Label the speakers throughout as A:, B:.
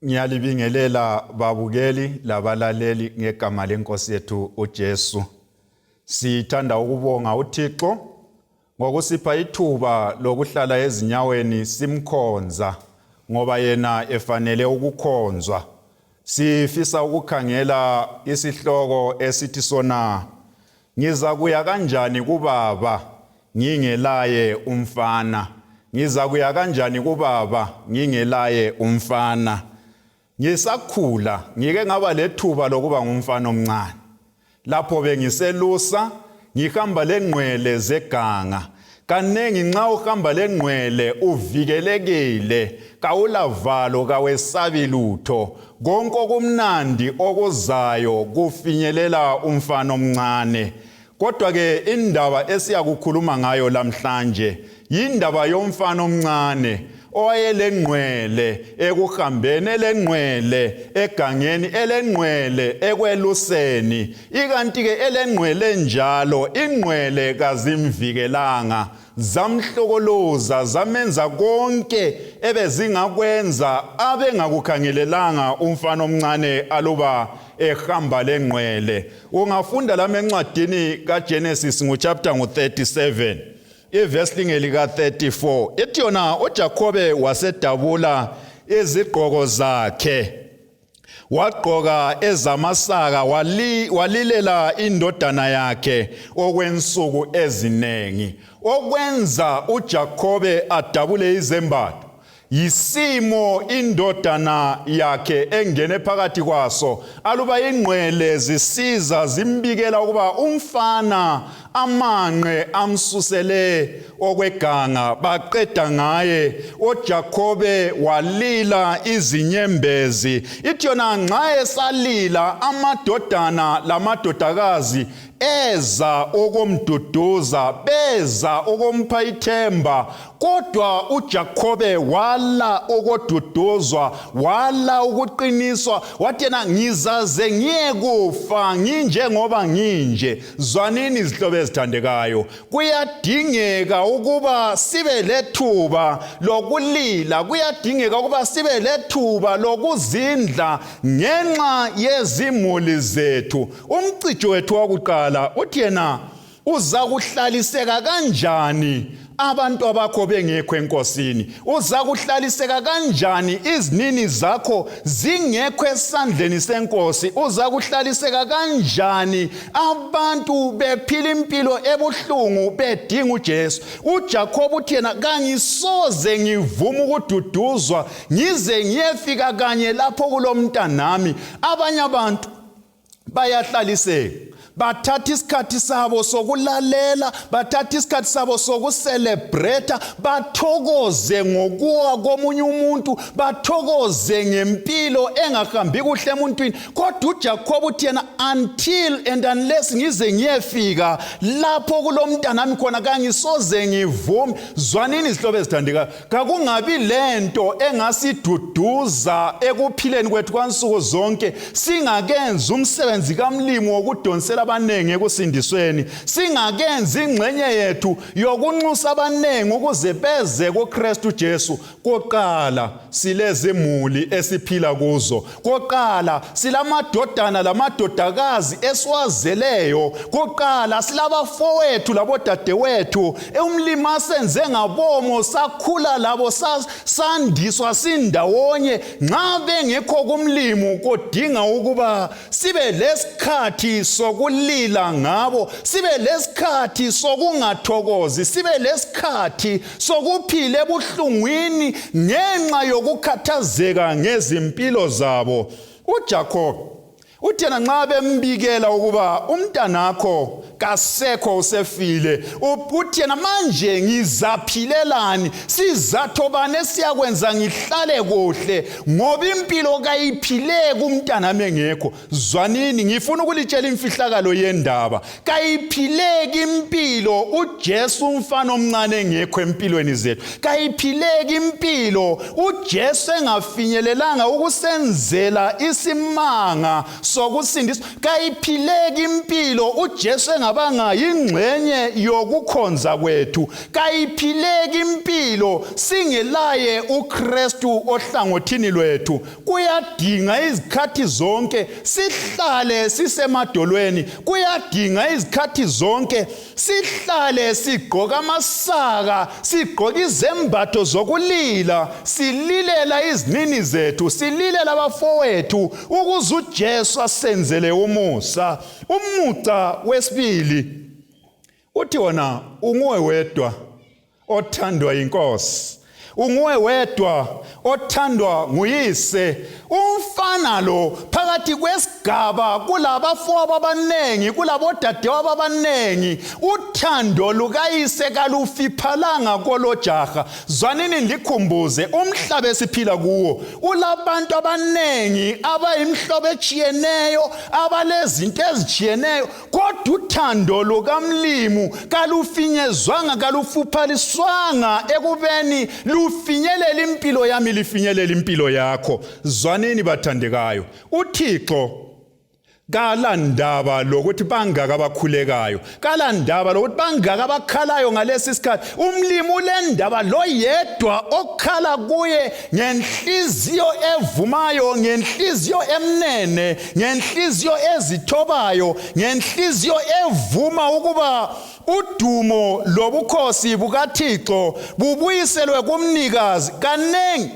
A: Ngiyalibingelela babukeli labalaleli ngegama lenkosi yethu uJesu. Sithanda ukubonga uThixo ngokusipha ithuba lokuhlala ezinyaweni simkhonza ngoba yena efanele ukukhonzwa. Sifisa ukukhangela isihloko esithi sona ngiza kuya kanjani kubaba ngingelaye umfana. Ngiza kuya kanjani kubaba ngingelaye umfana. Ngisakhula ngike ngaba lethuba lokuba ngumfana omncane. Lapho bengiselusa ngihamba lenqwele zeganga. Kanengi nxa uhamba lenqwele uvikelekile, kawulavalo kawesabi lutho. Konke okumnandi okuzayo kufinyelela umfana omncane. Kodwa ke indaba esiyakukhuluma ngayo lamhlanje yindaba yomfana omncane owayelenqwele ekuhambeni, elenqwele egangeni, elenqwele ekweluseni. Ikanti ke elenqwele njalo inqwele kazimvikelanga, zamhlokoloza, zamenza konke ebezingakwenza abengakukhangelelanga umfana omncane aluba ehamba lenqwele. Ungafunda lami encwadini kaGenesis chapter 37 iverse lika 34, ethi yona uJakobe wasedabula izigqoko zakhe, wagqoka ezamasaka, walilela indodana yakhe okwensuku ezinengi. Okwenza uJakobe adabule izembatho yisimo indodana yakhe engene phakathi kwaso, aluba inqwele zisiza zimbikela ukuba umfana amanqe amsusele okweganga baqeda ngaye. uJakobe walila izinyembezi. Ithi yona nxa esalila amadodana lamadodakazi eza okomduduza, beza okompha ithemba. Kodwa uJakobe wala okoduduzwa, wala ukuqiniswa, wathi yena ngizaze ngiyekufa nginjengoba nginje. Zwanini izihlobo ezithandekayo, kuyadingeka ukuba sibe lethuba lokulila, kuyadingeka ukuba sibe lethuba lokuzindla ngenxa yezimuli zethu. Umcijo wethu wakuqala uthi yena uza kuhlaliseka kanjani abantu abakho bengekho enkosini? Uza kuhlaliseka kanjani izinini zakho zingekho esandleni senkosi? Uza kuhlaliseka kanjani abantu bephila impilo ebuhlungu bedinga uJesu? uJakobe uthi yena kangisoze ngivuma ukududuzwa ngize ngiyefika kanye lapho kulomntanami. Abanye abantu bayahlaliseka, bathatha isikhathi sabo sokulalela, bathatha isikhathi sabo sokucelebrate, bathokoze ngokuwa komunye umuntu, bathokoze ngempilo engahambi kuhle emuntwini. Kodwa uJakobe uthi yena until and unless ngize ngiyefika lapho kulomntanami khona kangisoze ngivume. Zwanini izihlobo ezithandekayo, kakungabi lento engasiduduza ekuphileni kwethu kwansuku zonke singakenzi umsebenzi kamlimi wokudonsela abanengi ekusindisweni, singakenzi ingxenye yethu yokunxusa abanengi ukuze beze kuKristu Jesu. Koqala silezimuli esiphila kuzo, koqala silamadodana lamadodakazi esiwazeleyo, koqala silabafowethu labodadewethu umlimi asenze ngabomo, sakhula labo, sandiswa sindawonye. Nxa bengekho kumlimi kodinga ukuba sibe lesikhathi sokulila ngabo, sibe lesikhathi sokungathokozi, sibe lesikhathi sokuphila ebuhlungwini ngenxa yokukhathazeka ngezimpilo zabo. uJakobe uthi yena nxa bembikela ukuba umntanakho kasekho usefile, uthi yena manje ngizaphilelani, sizatho bani esiyakwenza ngihlale kuhle ngoba impilo kayiphileki umntanami engekho? Zwanini, ngifuna ukulitshela imfihlakalo yendaba, kayiphileki impilo uJesu umfana omncane engekho empilweni zethu. Kayiphileki impilo uJesu engafinyelelanga ukusenzela isimanga sokusindiswa, kayiphileki impilo uJesu engabanga yingxenye yokukhonza kwethu, kayiphileki impilo singelaye uKristu ohlangothini lwethu. Kuyadinga izikhathi zonke sihlale sisemadolweni, kuyadinga izikhathi zonke sihlale sigqoka amasaka, sigqoka izembatho zokulila, sililela izinini zethu, sililela abafowethu ukuze uJesu asenzele umusa. Umuca wesibili uthi wona unguwe wedwa othandwa inkosi, unguwe wedwa othandwa nguyise. Umfana lo phakathi kwesigaba kulabafowabo abanengi, kulabodadewabo abanengi, uthando lukayise kalufiphalanga kolojaha. Zwanini ndikhumbuze, umhlaba esiphila kuwo ulabantu abanengi abayimhlobo etshiyeneyo, abalezinto ezitshiyeneyo, kodwa uthando lukaMlimu kalufinyezwanga, kalufuphaliswanga ekubeni lufinyelela impilo yami, lifinyelela impilo yakho. Zwanini bathandekayo, uThixo kalandaba lokuthi bangaka abakhulekayo, kalandaba lokuthi bangaka abakhalayo ngalesi sikhathi. Umlimi ulendaba lo yedwa okhala kuye ngenhliziyo evumayo, ngenhliziyo emnene, ngenhliziyo ezithobayo, ngenhliziyo evuma ukuba udumo lobukhosi bukaThixo bubuyiselwe kumnikazi. Kanengi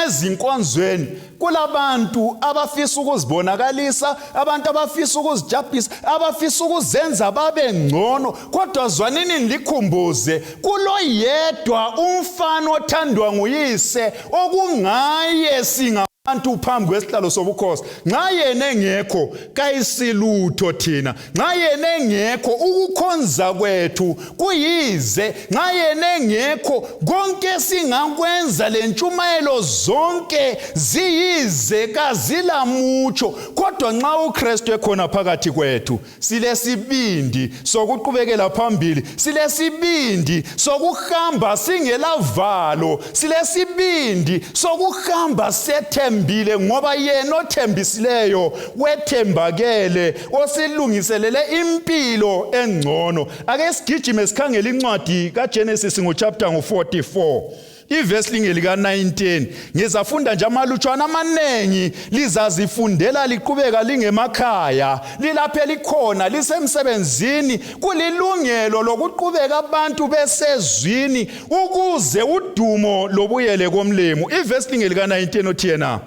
A: ezinkonzweni kulabantu abafisa ukuzibonakalisa, abantu abafisa ukuzijabulisa, abafisa ukuzenza babe ngcono. Kodwa zwanini ndikhumbuze, kulo yedwa umfana othandwa nguyise okungaye singabantu phambi kwesihlalo sobukhosi. Nxa yena engekho kayisilutho thina, nxa yena engekho ukukhonza kwethu kuyize, nxa yena engekho konke singakwenza, lentshumayelo zonke ziyize, kazilamutsho. Kodwa nxa uKristu ekhona phakathi kwethu, silesibindi sokuqhubekela phambili, silesibindi sokuhamba singelavalo, silesibindi sokuhamba sethembile, ngoba yena othembisileyo wethembakele, osilungiselele impilo engcono. Ake sigijime sikhangele incwadi kaGenesis ngochapter 44. Ivesi lingelika 19. Ngizafunda nje amalutshwana amanengi, lizazifundela liqhubeka lingemakhaya, lilaphe likhona, lisemsebenzini. Kulilungelo lokuqhubeka abantu besezwini ukuze udumo lobuyele komlimo. Ivesi lingelika 19 uthi yena,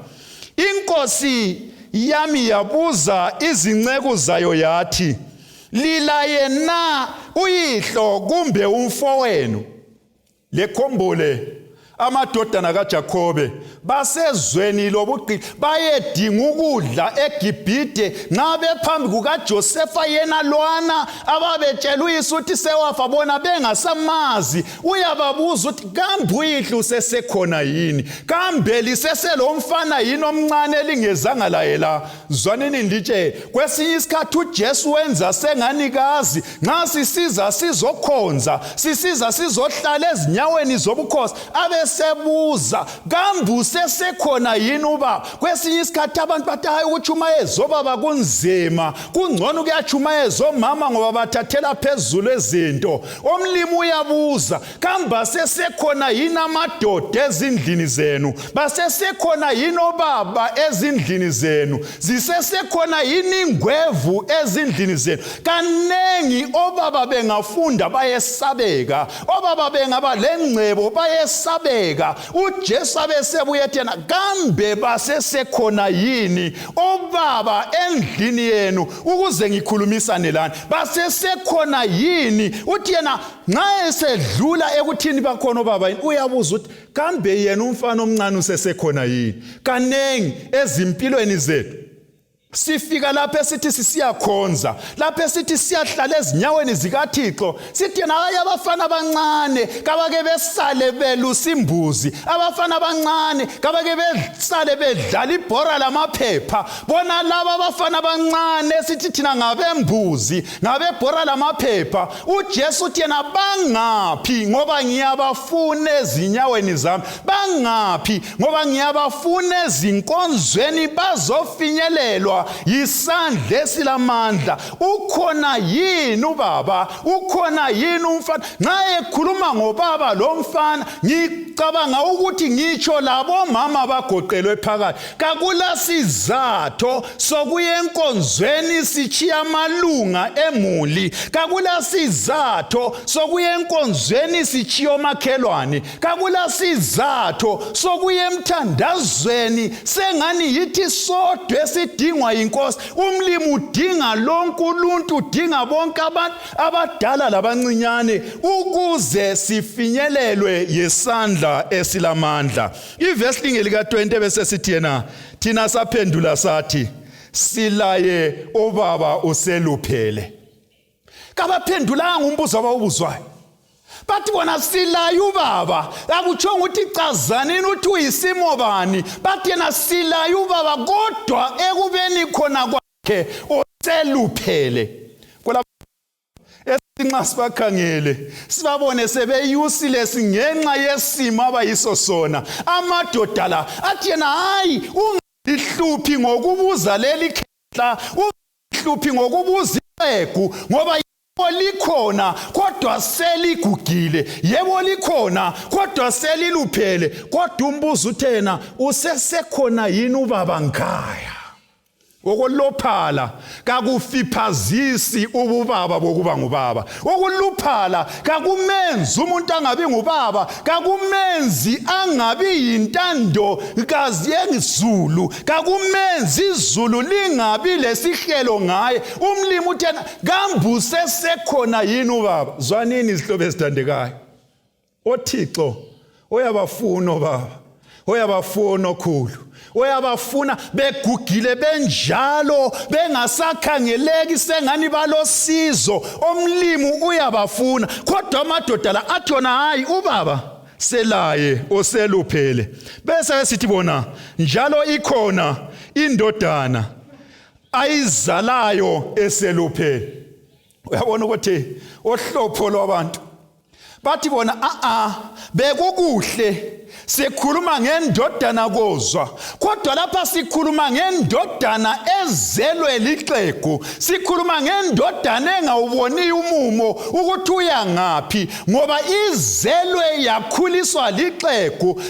A: inkosi yami yabuza izinceku zayo yathi, lilaye na uyihlo kumbe umfowenu? Lekhombole amadodana kaJakobe basezweni lobugqili bayedinga ukudla eGibhite nxa bephambi kukaJosefa, yena lwana ababetshela uyise ukuthi sewafa, bona bengasamazi. Uyababuza ukuthi kambe uyihlo usesekhona yini, kambe liseselomfana yini omncane elingezanga laye la? Zwanini nditshe, kwesinye isikhathi uJesu wenza senganikazi. Nxa sisiza sizokhonza, sisiza sizohlala ezinyaweni zobukhosi, abesebuza kambe usesekhona yini uba? Kwesinye isikhathi abantu bathi hayi ukuchumayeza obaba kunzima, kungcono kuyachumayeza omama ngoba bathathela phezulu izinto. Omlimi uyabuza kambe sesekhona yini amadoda ezindlini zenu, basesekhona yini obaba ezindlini zenu, zisesekhona yini ingwevu ezindlini zenu? Kanengi obaba bengafunda bayesabeka, obaba bengaba lengcebo bayesabeka. uJesu abesebuye yena, kambe basesekhona yini obaba endlini yenu ukuze ngikhulumisane lani? Basesekhona yini? Uthi yena nxa esedlula ekuthini bakhona obaba yini, uyabuza ukuthi kambe yena umfana omncane usesekhona yini? Kanengi ezimpilweni zethu sifika lapho esithi sisiyakhonza, lapho esithi siyahlala ezinyaweni zikaThixo, sithi yena hayi abafana abancane kabake besale belusa imbuzi, abafana abancane kabake besale bedlala ibhora lamaphepha. Bona laba abafana abancane sithi thina ngabembuzi, ngabebhora lamaphepha. uJesu uthi yena bangaphi ngoba ngiyabafuna ezinyaweni zami, bangaphi ngoba ngiyabafuna ezinkonzweni bazofinyelelwa yedwa yisandla esilamandla. Ukhona yini ubaba? Ukhona yini umfana? Nxa ekhuluma ngobaba lo mfana, ngicabanga ukuthi ngitsho labo mama bagoqelwe phakathi. Kakula sizatho sokuya enkonzweni sichiya amalunga emuli. Kakula sizatho sokuya enkonzweni sichiya omakhelwane. Kakula sizatho sokuya emthandazweni sengani yithi sodwa esidingwa yinkosi. Umlimi udinga lonke uluntu, udinga bonke abantu abadala labancinyane ukuze sifinyelelwe yesandla esilamandla. Ivesi lingeli ka-20 bese sithi yena thina saphendula sathi silaye obaba useluphele. Kabaphendulanga umbuzo abawubuzwayo. Bathi bona silaye ubaba. Akutshongo ukuthi cazanini uthi uyisimo bani. Bathi yena silaye ubaba kodwa ekubeni khona kwakhe useluphele. Nxa sibakhangele sibabone sebeyusile singenxa yesimo abayiso sona. Amadoda la athi yena hayi ungihluphi ngokubuza leli khehla, ungihluphi ngokubuza iqegu ngoba yebo likhona kodwa seligugile, yebo likhona kodwa seliluphele. Kodwa umbuzo uthena usesekhona yini ubaba ngaya? Okuluphala kakufiphazisi ububaba bokuba ngubaba. Okuluphala kakumenzi umuntu angabi ngubaba, kakumenzi angabi yintando kazi yezulu, kakumenzi izulu lingabi lesihlelo ngaye. Umlimi uthena kambuse sekhona yini ubaba? Zwanini izihlobo ezithandekayo, oThixo uyabafuna obaba, uyabafuna okhulu, uyabafuna begugile benjalo bengasakhangeleki sengani balosizo. Omlimi uyabafuna kodwa amadoda la athona hayi ubaba selaye oseluphele. Bese sithi bona njalo ikhona indodana ayizalayo eseluphele. Uyabona ukuthi ohlopho lwabantu bathi bona bekukuhle sikhuluma ngendodana kozwa, kodwa lapha sikhuluma ngendodana ezelwe lixhegu. Sikhuluma ngendodana engawuboni umumo ukuthi uya ngaphi ngoba izelwe yakhuliswa lixhegu.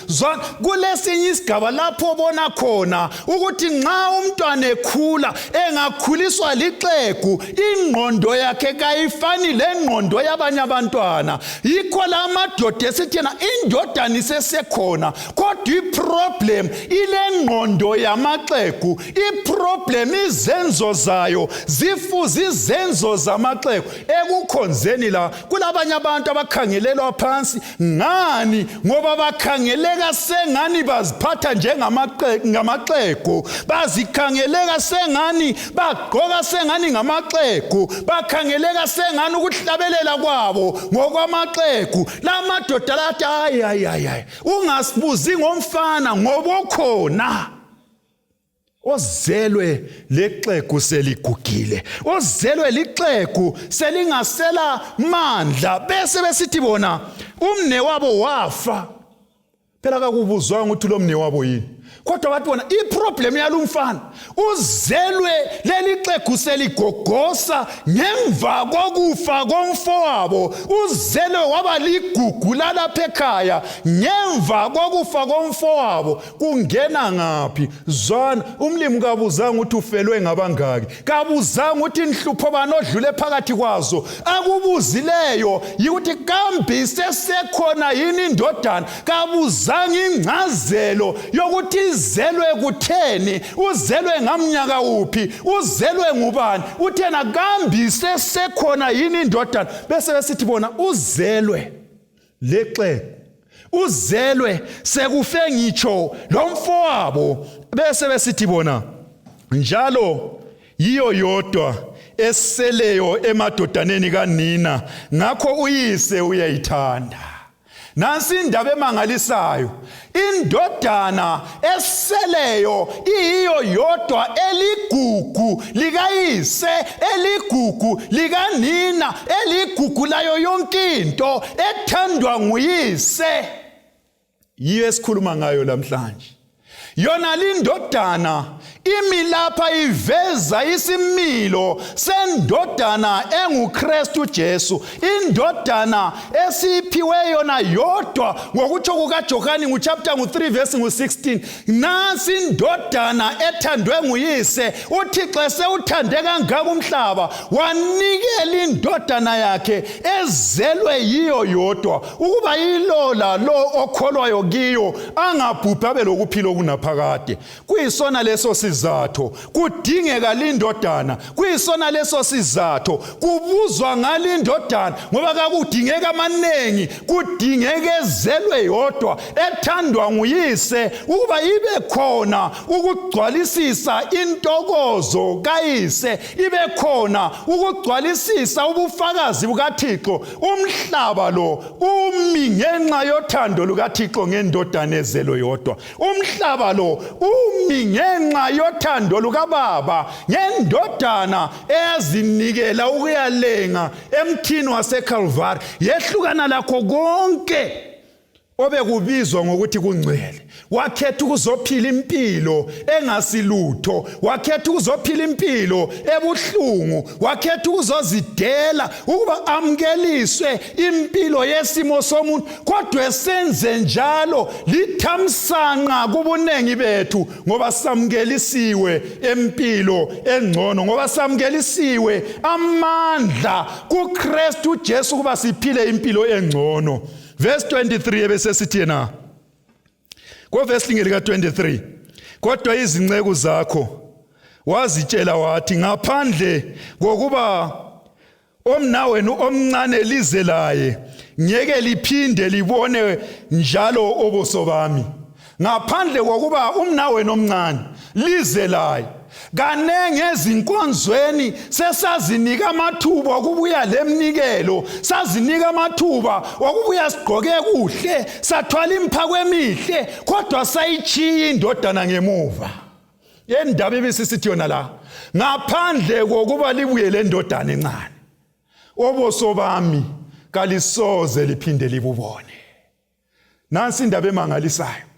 A: Kulesinye isigaba lapho bona khona ukuthi nxa umntwana ekhula engakhuliswa lixhegu ingqondo yakhe kayifani lengqondo yabanye abantwana. Yikho la madoda esithena indodana isesekhona kodwa iproblem ile ngqondo yamaxhegu. Iproblem izenzo zayo zifuza izenzo zamaxhegu. Ekukhonzeni la kulabanye abantu abakhangelelwa phansi. Ngani? Ngoba bakhangeleka sengani baziphatha njengamaxhegu, bazikhangeleka sengani bagqoka sengani ngamaxhegu, bakhangeleka sengani ukuhlabelela kwabo ngokwamaxhegu. La madoda lathi hayi ungasibuzi ngomfana ngoba okhona ozelwe lexhegu seligugile, ozelwe lixhegu selingasela mandla. Bese besithi bona umnewabo wafa. Phela kakubuzwanga ukuthi lo mnewabo yini, kodwa bathi bona iproblem yalumfana uzelwe leli xhegu seligogosa ngemva kokufa komfowabo. Uzelwe waba ligugu lalapha ekhaya ngemva kokufa komfowabo. Kungena ngaphi? Zwana, umlimi kabuzanga ukuthi ufelwe ngabangaki, kabuzanga ukuthi inhlupho bani odlule phakathi kwazo. Akubuzileyo yikuthi kambe sesekhona yini indodana. Kabuzanga ingcazelo yokuthi uzelwe kutheni, uzelwe ngamnyaka uphi, uzelwe ngubani. Uthena kambi sesekhona yini indodana. Bese besithi bona uzelwe lexhegu, uzelwe sekufe ngitsho lomfowabo. Bese besithi bona njalo yiyo yodwa eseleyo emadodaneni kanina, ngakho uyise uyayithanda. Nansi indaba emangalisayo, indodana eseleyo iyiyo yodwa eligugu likayise, eligugu likanina, eligugu layo yonke into ethandwa nguyise. Yiyo esikhuluma ngayo namhlanje. Yona lindodana imilapha iveza isimilo sendodana enguKristu Jesu, indodana esiphiwe yona yodwa ngokutsho kukaJohane chapter 3 verse 16. Nansi indodana ethandwe nguyise, uThixo esewuthande kangaka umhlaba wanikela indodana yakhe ezelwe yiyo yodwa, ukuba yilola lo okholwayo kiyo angabhubhi abe lokuphila okunaphakade. Kuyisona leso sizatho kudingeka lindodana, kuyisona leso sizatho kubuzwa ngalindodana, ngoba kakudingeka amanengi, kudingeka ezelwe yodwa ethandwa nguyise ukuba ibe khona ukugcwalisisa intokozo kayise, ibe khona ukugcwalisisa ubufakazi bukaThixo. Umhlaba lo umi ngenxa yothando lukaThixo ngendodana ezelwe yodwa. Umhlaba lo umi ngenxa yothando lukaBaba ngendodana eyazinikela ukuyalenga emthini waseCalvary, yehlukana lakho konke obekubizwa ngokuthi kungcwele. Wakhetha ukuzophila impilo engasilutho, wakhetha ukuzophila impilo ebuhlungu, wakhetha ukuzozidela ukuba amkeliswe impilo yesimo somuntu, kodwa esenze njalo lithamsanqa kubunengi bethu, ngoba samkelisiwe empilo engcono, ngoba samkelisiwe amandla kuKristu Jesu ukuba siphile impilo engcono. Verse 23 ebese sithi na ko verse lingeli ka 23, kodwa izinceku zakho wazitshela wathi, ngaphandle kokuba omnawenu omncane lize laye, ngeke liphinde libone njalo obuso bami. Ngaphandle kokuba umnawenu omncane lize laye, kanenge ezinkonzweni sesazinika amathuba okubuya lemnikelo, sazinika amathuba okubuya sigqoke kuhle, sathwala imphako emihle, kodwa sayichiya indodana ngemuva. Yendaba ibisisithi yona la, ngaphandle kokuba libuye le ndodana encane, obuso bami kalisoze liphinde libubone. Nansi indaba emangalisayo.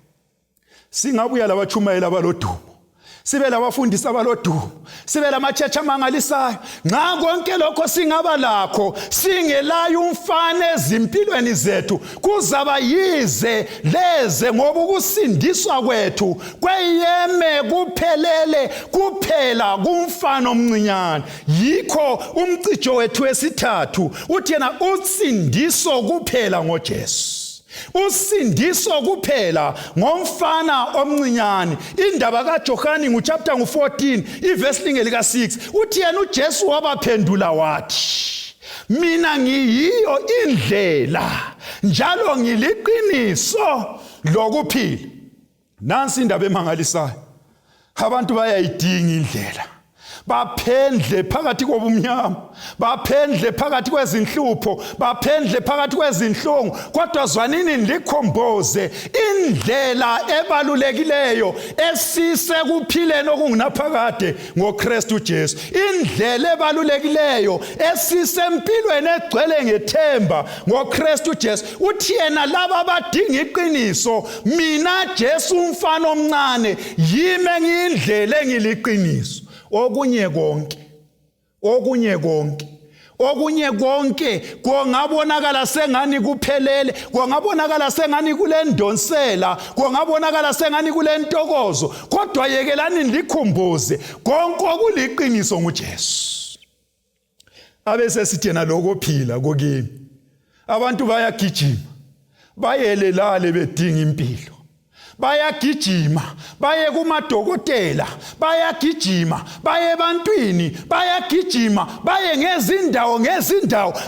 A: Singabuya labachumayela abalodumo, sibe labafundisi abalodumo, sibe lamachechi amangalisayo, nxa konke lokho singaba lakho singelayo umfana ezimpilweni zethu, kuzaba yize leze, ngoba ukusindiswa kwethu kweyeme kuphelele kuphela kumfana omncinyane. Yikho umcijo wethu wesithathu uthi yena usindiso kuphela ngoJesu, usindiso kuphela ngomfana omncinyane. Indaba kaJohane chapter 14 iverse lingeli ka6 uthi yena uJesu wabaphendula wathi, mina ngiyiyo indlela njalo ngiliqiniso lokuphila. Nansi indaba emangalisayo, abantu bayayidinga indlela, baphendle phakathi kobumnyama, baphendle phakathi kwezinhlupho, baphendle phakathi kwezinhlungu, kodwa zwanini likhomboze indlela ebalulekileyo esise kuphileni okungunaphakade ngoKristu Jesu, indlela ebalulekileyo esise empilweni egcwele ngethemba ngoKristu Jesu. Uthi yena laba abadinga iqiniso, mina Jesu umfana omncane yime ngiyindlela engiliqiniso. Okunye konke kungabonakala sengani kuphelele, kungabonakala sengani kulendonsela, kungabonakala sengani kulentokozo, kodwa yekelani likhumbuze konke okuliqiniso nguJesu. Abese sithena lokuphila kokini, abantu bayagijima bayelelale bedinga impilo, bayagijima baye kumadokotela, bayagijima baye ebantwini, bayagijima baye ngezindawo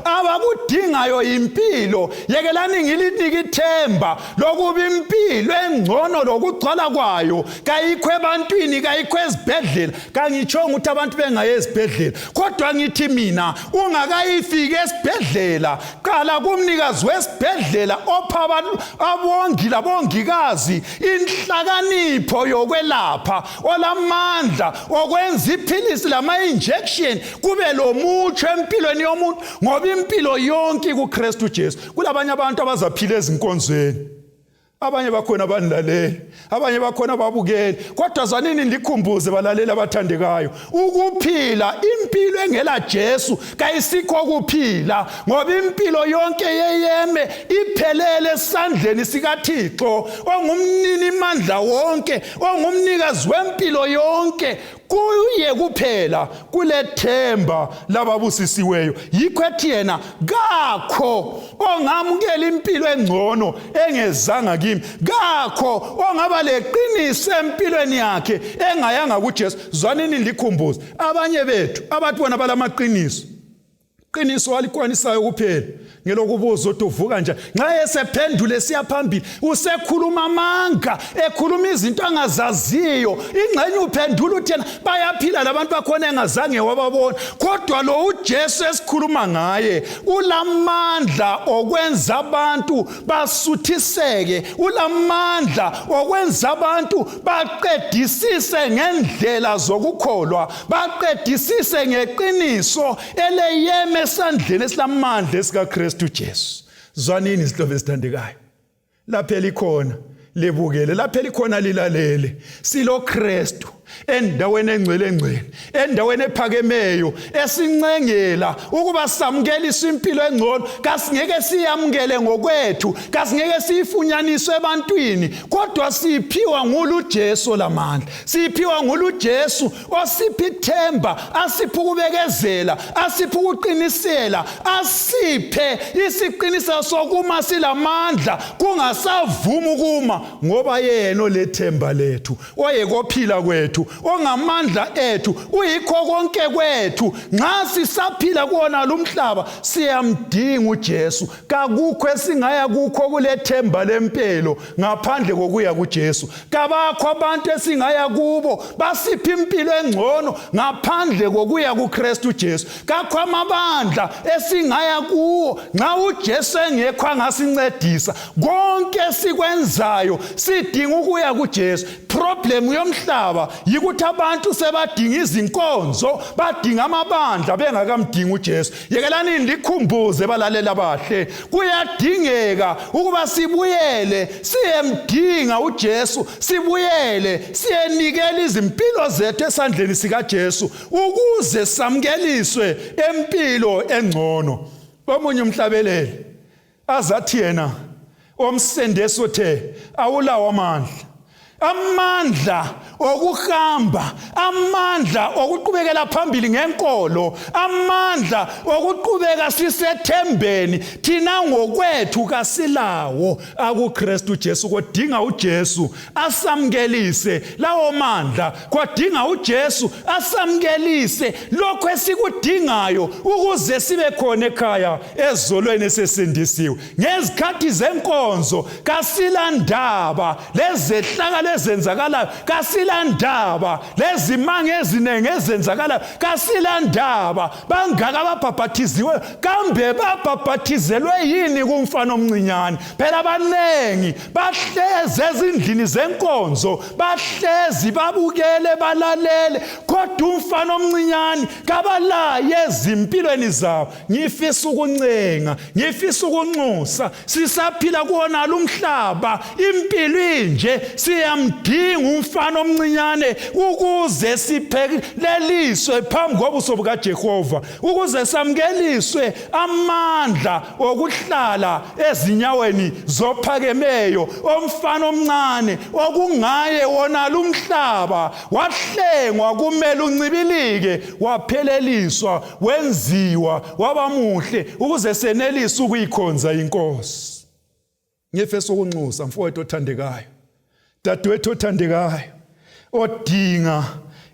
A: abakudingayo impilo. Yekelani ngilinika ithemba lokuba impilo engcono lokugcwala kwayo kayikho ebantwini, kayikho ezibhedlela. Kangitshonga ukuthi abantu bengaye ezibhedlela, kodwa ngithi mina ungakayifiki esibhedlela, qala kumnikazi wesibhedlela opha abongi labongikazi inhlakanipho yokwelapha, olamandla okwenza iphilisi lama-injection kube lomutsho empilweni yomuntu, ngoba impilo yonke kuKristu Jesu. Kulabanye abantu abazaphila ezinkonzweni, Abanye bakhona banilaleli, abanye bakhona babukeli, kodwa zwanini ndikhumbuze balaleli abathandekayo, ukuphila impilo engela Jesu kayisikho kuphila, ngoba impilo yonke yeyeme iphelele esandleni sikaThixo ongumnini mandla wonke, ongumnikazi wempilo yonke. Kuye kuphela kulethemba lababusisiweyo. Yikho ethi yena kakho ongamukela impilo engcono engezanga kimi, kakho ongaba leqiniso empilweni yakhe engayanga kuJesu. Zwanini ndikhumbuze abanye bethu abathi bona balamaqiniso, qiniso walikwanisayo kuphela ngelokubuza ukuthi uvuka njani. Nxa esephendule siyaphambili usekhuluma amanga, ekhuluma izinto angazaziyo. Ingxenye uphendula uthi yena bayaphila labantu bakhona engazange wababona, kodwa lo uJesu esikhuluma ngaye ulamandla okwenza abantu basuthiseke, ulamandla okwenza abantu baqedisise ngendlela zokukholwa, baqedisise ngeqiniso eleyeme esandleni esilamandla esikaKristu uJesu. Zwanini izihlobo ezithandekayo, lapha likhona lebukele, lapha likhona lilalele, silo Kristu endaweni engcwele, endaweni ephakemeyo, esincengela ukuba samkelisa impilo engcono. Kasingeke siyamukele ngokwethu, kasingeke siyifunyaniswe ebantwini, kodwa siphiwa ngulu Jesu lamandla, siphiwa ngulu Jesu osipha ithemba, asipha ukubekezela, asipha ukuqinisela, asiphe isiqiniselo sokuma silamandla kungasavuma ukuma, ngoba yena olethemba lethu, oyekophila kwethu, ongamandla ethu, uyikho konke kwethu. Nxa sisaphila kuona lumhlaba siyamdinga uJesu. Kakukho esingaya kukho kulethemba lempilo ngaphandle kokuya kuJesu. Kabakho abantu esingaya kubo basipha impilo engcono ngaphandle kokuya kuKristu uJesu. Kakho amabandla esingaya kuwo nxa uJesu engekho angasincedisa. Konke esikwenzayo sidinga ukuya kuJesu. Problem yomhlaba yikuthi abantu sebadinga izinkonzo, badinga amabandla bengakamdingi uJesu. Yekelani ndikhumbuze balalela abahle, kuyadingeka ukuba sibuyele siyemdinga uJesu, sibuyele siyenikela izimpilo zethu esandleni sikaJesu ukuze samkeliswe empilo engcono. Omunye umhlabeleli azathi yena omsendesi othe awulawo amandla okuhamba, amandla okuqhubekela phambili ngenkolo, amandla okuqhubeka sisethembeni thina ngokwethu kasilawo akuKristu Jesu. Kodinga uJesu asamkelise lawo mandla, kodinga uJesu asamkelise lokho esikudingayo ukuze sibe khona ekhaya ezolweni esesindisiwe. Ngezikhathi zenkonzo kasilandaba lezehlakalo ezenzakalayo, kasilandaba lezimanga ezinenge ezenzakalayo, kasilandaba bangaka ababhaphathiziwe, kambe babhaphathizelwe yini kumfana omncinyane. Phela abanengi bahleze ezindlini zenkonzo, bahlezi babukele balalele, kodwa umfana omncinyane kabalaye ezimpilweni zabo. Ngifisa ukuncenga, ngifisa ukunxusa, sisaphila kuona lumhlaba impilo inje, siyamdinga umfana omncinyane ukuze sipheleliswe phambi kobuso bukaJehova, ukuze samkeliswe amandla okuhlala ezinyaweni zophakemeyo omfana omncane okungaye wona lumhlaba wahlengwa kumele uncibilike, wapheleliswa, wenziwa wabamuhle ukuze senelise ukuyikhonza inkosi. Ngifisa ukunxusa mfowethu othandekayo, dadewethu othandekayo, odinga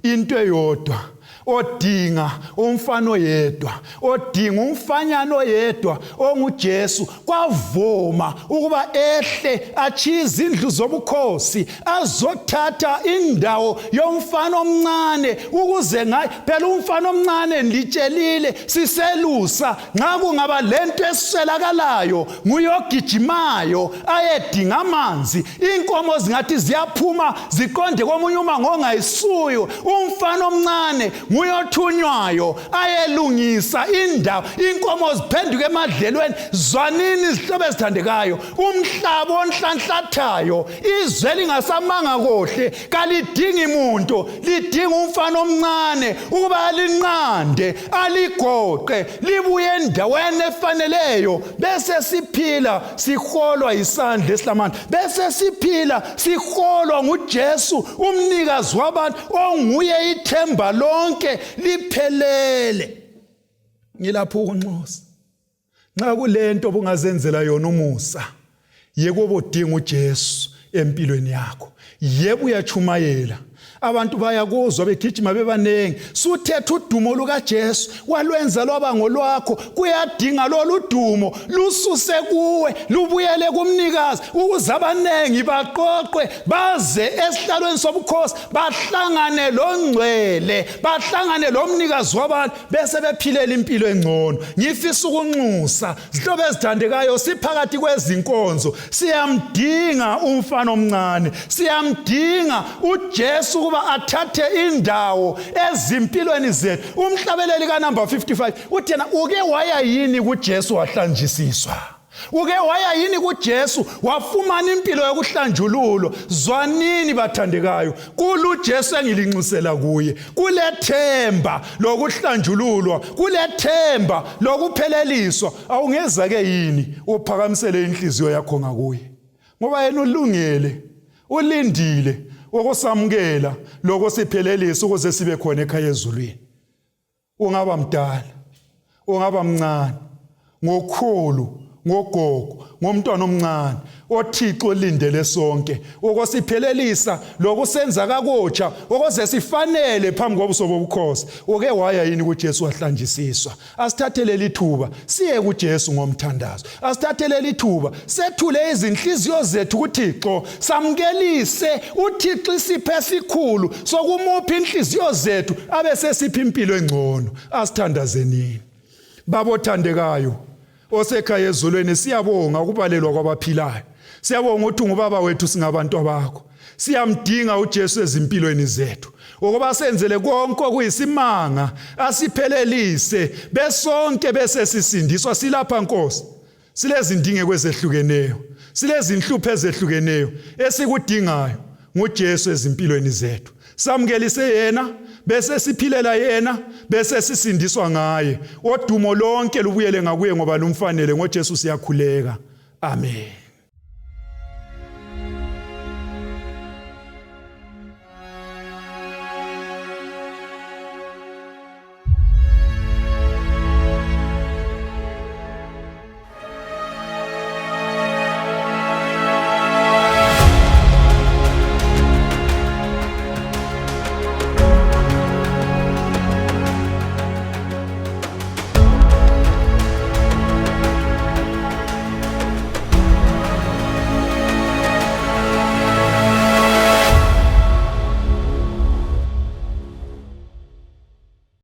A: into eyodwa, odinga umfana oyedwa, odinga umfanyana oyedwa onguJesu, kwavuma ukuba ehle achiye izindlu zobukhosi azothatha indawo yomfana omncane ukuze ngaye. Phela umfana omncane nditshelile siselusa, nxa kungaba lento eswelakalayo nguyogijimayo ayedinga amanzi, inkomo zingathi ziyaphuma ziqonde komunye umango ongayisuyo. Umfana omncane nguyothunywayo ayelungisa indawo inkomo ziphenduke emadlelweni zwanini izihlobo ezithandekayo umhlaba onhlanhlathayo izwe lingasamanga kohle kalidingi umuntu lidinga umfana omncane ukuba linqande aligoqe libuye endaweni efaneleyo bese siphila siholwa isandla esilamandla bese siphila siholwa nguJesu umnikazi wabantu onguye ithemba lonke liphelele ngilapho ukunxusa nxa kulento obungazenzela yona umusa yeke ubudinga uJesu empilweni yakho yebo uyachumayela abantu bayakuzwa begijima bebanengi suthethe udumo lukaJesu walwenza lwaba ngolwakho kuyadinga lolu dumo lususe kuwe lubuyele kumnikazi ukuze abanengi baqoqwe baze esihlalweni sobukhosi bahlangane longcwele bahlangane lomnikazi wabantu bese bephilela impilo engcono ngifisa ukunxusa zihlobo ezithandekayo siphakathi kwezinkonzo siyamdinga umfana omncane siyamdinga uJesu kuba athathe indawo ezimpilweni zethu umhlabeleli kaNumber 55 uthi yena uke waya yini kuJesu wahlanjisiswa uke waya yini kuJesu wafumana impilo yokuhlanjululo zwanini bathandekayo kuluJesu engilinxusela kuye kulethemba lokuhlanjululwa kulethemba lokupheleliswa awungeza ke yini uphakamisele inhliziyo yakho ngakuye ngoba yena ulungile ulindile ukusamukela lokho siphelelisa ukuze sibe khona ekhaya ezulwini ungaba mdala ungaba mncane ngokhulu ngogogo ngomntwana omncane oThixo olindele sonke ukusiphelelisa lokusenza kakotsha ukuze sifanele phambi kobuso bobukhosi uke waya yini kuJesu wahlanjisiswa asithathele lithuba siye kuJesu ngomthandazo asithathele lithuba sethule izinhliziyo zethu kuThixo samkelise uThixo isiphe esikhulu sokumupha inhliziyo zethu abese sipha impilo engcono asithandazeni babothandekayo osekhaya ezulwini siyabonga ukubalelwa kwabaphilayo siyabonga ukuthi ungubaba wethu singabantu bakho siyamdinga uJesu ezimpilweni zethu ukuba senzele konke okuyisimanga asiphelelise besonke bese sisindiswa silapha Nkosi silezindingeko ezehlukeneyo silezinhlupho ezehlukeneyo esikudingayo nguJesu ezimpilweni zethu samkelise yena bese siphilela yena bese sisindiswa ngaye odumo lonke lubuyele ngakuye ngoba lumfanele ngoJesu siyakhuleka amen.